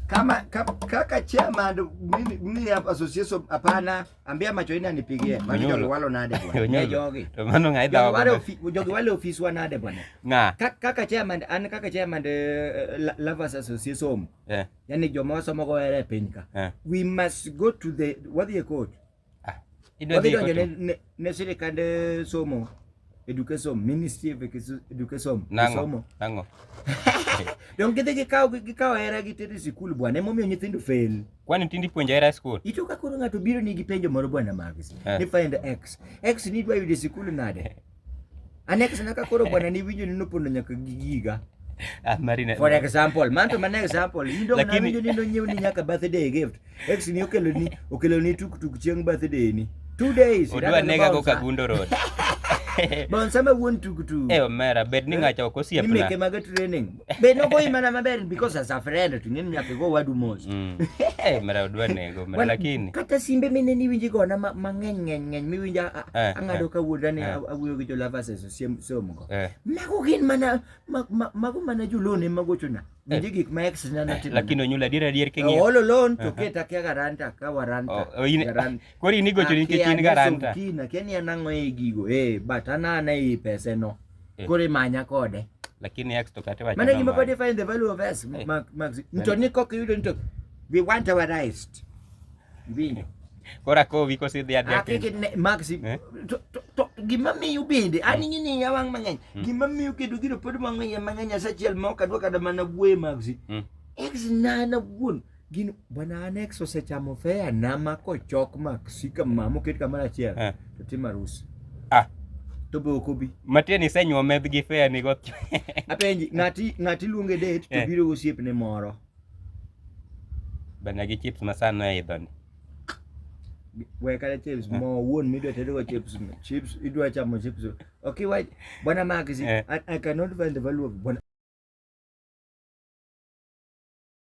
kaka chairman mimi association hapana, ambia Machoina nipigie. Macho walo nade bwana. Jogi. To mano ngai dawa. Jogi wale office wa nade bwana. Nga. Kaka chairman de Lovers Association. Yeah. Yani joma wasomo go ere pinka. We must go to the what do you call? Ido di ko. Ne sirikande somo. Education Ministry of Education. Nango. Don't get the cow era gitiri sikulu bwana. Emo mio nyithindo fail. Kwani tindi puonja era school? Itoka kuru ngato biro ni gipenjo moro bwana Marcus. Ni find X. X ni dwa yude sikulu nade. Anex naka koro bwana ni winjo ni nopondo nyaka gigiga. Marina. For example, manto man example, indo na winjo ni no nyew ni nyaka birthday gift. X ni okelo ni tuk chieng birthday ni. 2 days. Odwa nega go Kagundo Road. Bon sama won tukutu. Omera bed ni ngacha ko siepna. Ni meke maga training. Be no boy mana maber because as a friend to nini nyaka go wadu mos. Mera odwa nego mera lakini. Kata simbe mine ni winji go na mang'eny mi winja angado ka wudani awuyo gi jo Lovers somo go. Mago gin mana mago mana julone mago chuna. Winji gik ma ex na natin. Lakini onyula dier kengi. All alone to keta kya garanta ka waranta. Kori ni gocho ni ketin garanta. Kina keni anango e gigo but anana i pese no. Kore manya kode. Lakini ex to kate wacha. Mana gima kode find the value of us. Max. Ntoni koko yudo ntok. We want our rights. Vinyo. Kora ko wiko si dia dia. Max. Gima miyo bende. Ani ngini yawang mang'eny. Gima miyo kedo giro pod mang'eny asachiel ma okadwa kada mana bwe Max. Ex nana wuon. Gino bwana Anex osechamo fea nama kochok Max kama moket kamara achiel. To tim arus. To be okobi. Matieni senyuo medh gi fea ni go. Apenji ngati luonge date to biro gosiepne moro. Bana gi chips masana idhoni. Weka chips mo wuon midwa tedo go chips idwa chamo chips. Okay, wait. Bwana Max, I cannot find the value of